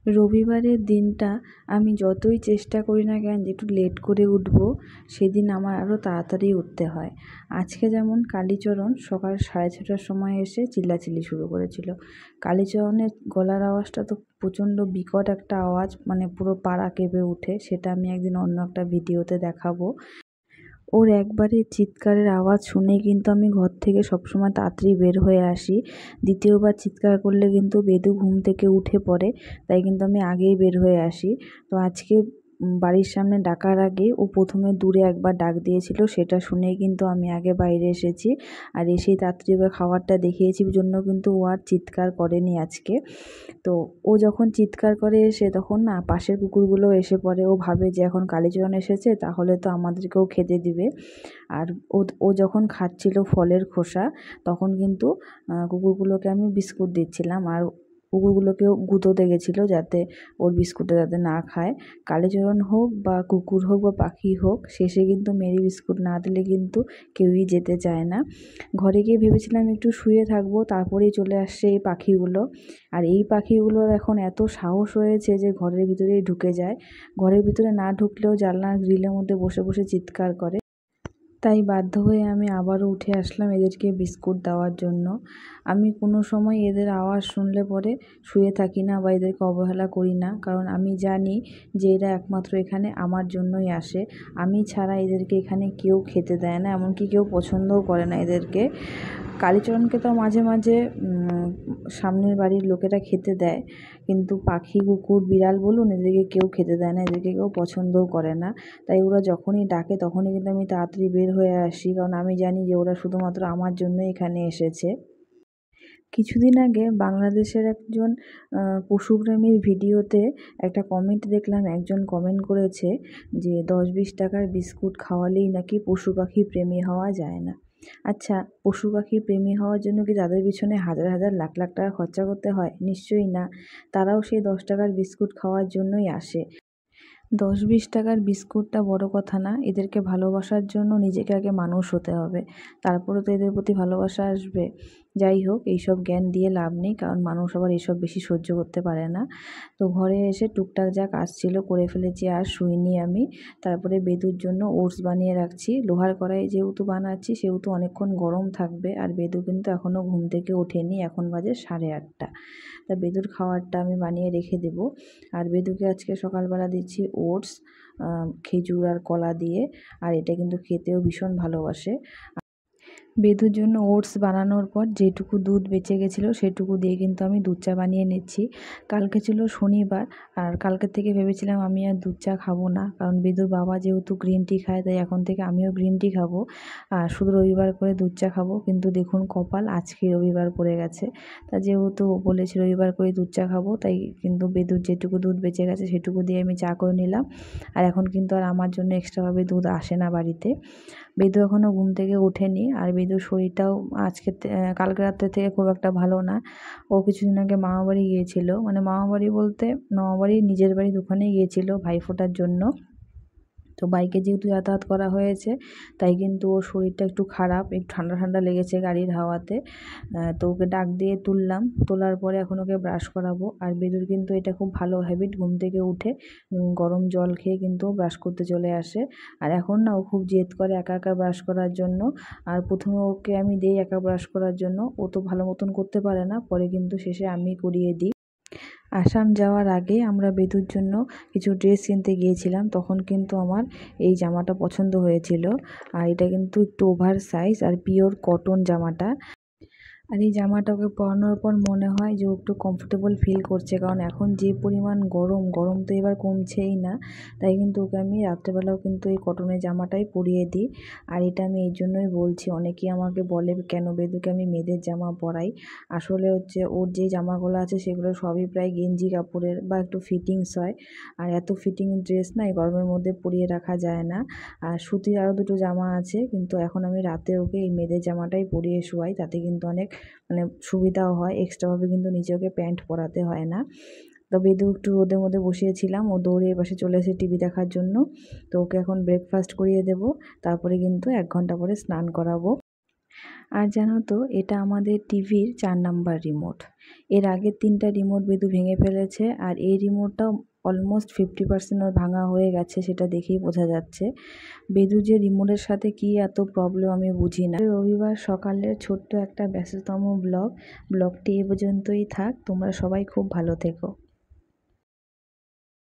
রবিবারের দিনটা আমি যতই চেষ্টা করি না কেন যে একটু লেট করে উঠবো, সেদিন আমার আরও তাড়াতাড়ি উঠতে হয়। আজকে যেমন কালীচরণ সকাল 6:30টার সময় এসে চিল্লাচিল্লি শুরু করেছিল। কালীচরণের গলার আওয়াজটা তো প্রচণ্ড বিকট একটা আওয়াজ, মানে পুরো পাড়া কেঁপে ওঠে। সেটা আমি একদিন অন্য একটা ভিডিওতে দেখাবো। ওর একবারে চিৎকারের আওয়াজ শুনেই কিন্তু আমি ঘর থেকে সবসময় তাড়াতাড়ি বের হয়ে আসি। দ্বিতীয়বার চিৎকার করলে কিন্তু বেদু ঘুম থেকে উঠে পড়ে, তাই কিন্তু আমি আগেই বের হয়ে আসি। তো আজকে বাড়ির সামনে ডাকার আগে ও প্রথমে দূরে একবার ডাক দিয়েছিল, সেটা শুনেই কিন্তু আমি আগে বাইরে এসেছি। আর এসেই তাড়াতাড়ি ওকে খাবারটা দেখিয়েছি জন্য কিন্তু ও আর চিৎকার করেনি আজকে। তো ও যখন চিৎকার করে এসে, তখন না পাশের কুকুরগুলো এসে পড়ে। ও ভাবে যে এখন কালীচরণ এসেছে, তাহলে তো আমাদেরকেও খেতে দিবে। আর ও যখন খাচ্ছিল ফলের খোসা, তখন কিন্তু কুকুরগুলোকে আমি বিস্কুট দিচ্ছিলাম, আর কুকুরগুলোকেও গুঁতোতে গেছিলো যাতে ওর বিস্কুটটা যাতে না খায়। কালীচরণ হোক বা কুকুর হোক বা পাখি হোক, শেষে কিন্তু মেরি বিস্কুট না দিলে কিন্তু কেউই যেতে চায় না। ঘরে গিয়ে ভেবেছিলাম একটু শুয়ে থাকবো, তারপরেই চলে আসছে এই পাখিগুলো। আর এই পাখিগুলোর এখন এত সাহস হয়েছে যে ঘরের ভিতরেই ঢুকে যায়। ঘরের ভিতরে না ঢুকলেও জানলার গ্রিলের মধ্যে বসে বসে চিৎকার করে। তাই বাধ্য হয়ে আমি আবারও উঠে আসলাম এদেরকে বিস্কুট দেওয়ার জন্য। আমি কোনো সময় এদের আওয়াজ শুনলে পরে শুয়ে থাকি না বা এদেরকে অবহেলা করি না, কারণ আমি জানি যে এরা একমাত্র এখানে আমার জন্যই আসে। আমি ছাড়া এদেরকে এখানে কেউ খেতে দেয় না, এমনকি কেউ পছন্দও করে না এদেরকে। কালীচরণকে তো মাঝে মাঝে সামনের বাড়ির লোকেরা খেতে দেয়, কিন্তু পাখি, কুকুর, বিড়াল বলুন, এদেরকে কেউ খেতে দেয় না, এদেরকে কেউ পছন্দও করে না। তাই ওরা যখনই ডাকে তখনই কিন্তু আমি তাড়াতাড়ি বের হয়ে আসি, কারণ আমি জানি যে ওরা শুধুমাত্র আমার জন্যই এখানে এসেছে। কিছুদিন আগে বাংলাদেশের একজন পশুপ্রেমীর ভিডিওতে একটা কমেন্ট দেখলাম। একজন কমেন্ট করেছে যে 10-20 টাকার বিস্কুট খাওয়ালেই নাকি পশু পাখি প্রেমী হওয়া যায় না। আচ্ছা, পশু পাখি প্রেমী হওয়ার জন্য কি তাদের পিছনে হাজার হাজার লাখ লাখ টাকা খরচা করতে হয়? নিশ্চয়ই না। তারাও সেই 10 টাকার বিস্কুট খাওয়ার জন্যই আসে। 10-20 টাকার বিস্কুটটা বড় কথা না, এদেরকে ভালোবাসার জন্য নিজেকে আগে মানুষ হতে হবে, তারপরে তো এদের প্রতি ভালোবাসা আসবে। যাই হোক, এইসব জ্ঞান দিয়ে লাভ নেই, কারণ মানুষ আবার এইসব বেশি সহ্য করতে পারে না। তো ঘরে এসে টুকটাক যা কাজ ছিল করে ফেলেছি, আর শুইনি আমি। তারপরে বেদুর জন্য ওটস বানিয়ে রাখছি। লোহার কড়াইয়ে যেহেতু বানাচ্ছি সেহেতু অনেকক্ষণ গরম থাকবে, আর বেদু কিন্তু এখনও ঘুম থেকে ওঠেনি, এখন বাজে 8:30। তা বেদুর খাবারটা আমি বানিয়ে রেখে দেবো। আর বেদুকে আজকে সকালবেলা দিচ্ছি ওটস, খেজুর আর কলা দিয়ে। আর এটা কিন্তু খেতেও ভীষণ ভালোবাসে। বেদুর জন্য ওটস বানানোর পর যেটুকু দুধ বেঁচে গেছিলো সেটুকু দিয়ে কিন্তু আমি দুধ চা বানিয়ে নিচ্ছি। কালকে ছিল শনিবার, আর কালকের থেকে ভেবেছিলাম আমি আর দুধ চা খাবো না, কারণ বেদুর বাবা যেহেতু গ্রিন টি খায়, তাই এখন থেকে আমিও গ্রিন টি খাবো, আর শুধু রবিবার করে দুধ চা খাবো। কিন্তু দেখুন কপাল, আজকে রবিবার পড়ে গেছে। তা যেহেতু বলেছি রবিবার করে দুধ চা খাবো, তাই কিন্তু বেদুর যেটুকু দুধ বেঁচে গেছে সেটুকু দিয়ে আমি চা করে নিলাম। আর এখন কিন্তু আর আমার জন্য এক্সট্রাভাবে দুধ আসে না বাড়িতে। বেদু এখনও ঘুম থেকে ওঠেনি, আর বেদুর শরীরটাও কালকে রাত্রে থেকে খুব একটা ভালো না। ও কিছুদিন আগে মামাবাড়ি গিয়েছিল, মানে মামাবাড়ি বলতে মামাবাড়ি নিজের বাড়ি ওখানেই গিয়েছিল ভাইফোঁটার জন্য। তো বাইকে যেহেতু যাতায়াত করা হয়েছে, তাই কিন্তু ওর শরীরটা একটু খারাপ, একটু ঠান্ডা ঠান্ডা লেগেছে গাড়ির হাওয়াতে। তো ওকে ডাক দিয়ে তুললাম, তোলার পরে এখন ওকে ব্রাশ করাবো। আর বেদুর কিন্তু এটা খুব ভালো হ্যাবিট, ঘুম থেকে উঠে গরম জল খেয়ে কিন্তু ব্রাশ করতে চলে আসে। আর এখন না ও খুব জেদ করে একা একা ব্রাশ করার জন্য। আর প্রথমে ওকে আমি দিই একা ব্রাশ করার জন্য, ও তো ভালো মতন করতে পারে না, পরে কিন্তু শেষে আমি করিয়ে দিই। আসাম যাওয়ার আগে আমরা বেদুর জন্য কিছু ড্রেস কিনতে গিয়েছিলাম, তখন কিন্তু আমার এই জামাটা পছন্দ হয়েছিল। আর এটা কিন্তু একটু ওভার সাইজ আর পিওর কটন জামাটা। আর এই জামাটা ওকে পরানোর পর মনে হয় যে ও একটু কমফোর্টেবল ফিল করছে, কারণ এখন যে পরিমাণ গরম, গরম তো এবার কমছেই না। তাই কিন্তু ওকে আমি রাত্রেবেলাও কিন্তু এই কটনের জামাটাই পরিয়ে দিই। আর এটা আমি এই জন্যই বলছি, অনেকেই আমাকে বলে কেন বেদুকে আমি মেয়েদের জামা পরাই। আসলে হচ্ছে ওর যে জামাগুলো আছে সেগুলো সবই প্রায় গেঞ্জি কাপড়ের বা একটু ফিটিংস হয়। আর এত ফিটিং ড্রেস না এই গরমের মধ্যে পরিয়ে রাখা যায় না। আর সুতির আরও দুটো জামা আছে, কিন্তু এখন আমি রাতে ওকে এই মেয়েদের জামাটাই পরিয়ে শোয়াই, তাতে কিন্তু অনেক মানে সুবিধাও হয়, এক্সট্রাভাবে কিন্তু নিজে ওকে প্যান্ট পরাতে হয় না। তো বেদু একটু রোদের মধ্যে বসিয়েছিলাম, ও দৌড়ে এপাশে চলে এসে টিভি দেখার জন্য। তো ওকে এখন ব্রেকফাস্ট করিয়ে দেবো, তারপরে কিন্তু 1 ঘন্টা পরে স্নান করাবো। আর জানো তো, এটা আমাদের টিভির 4 নাম্বার রিমোট। এর আগের 3টা রিমোট বেদু ভেঙে ফেলেছে, আর এই রিমোটটাও অলমোস্ট 50% ওর ভাঙা হয়ে গেছে, সেটা দেখেই বোঝা যাচ্ছে। বেদু যে রিমোটের সাথে কি এত প্রবলেম আমি বুঝি না। রবিবার সকালের ছোট্ট একটা ব্যস্ততম ব্লগটি এ পর্যন্তই থাক। তোমরা সবাই খুব ভালো থেকো।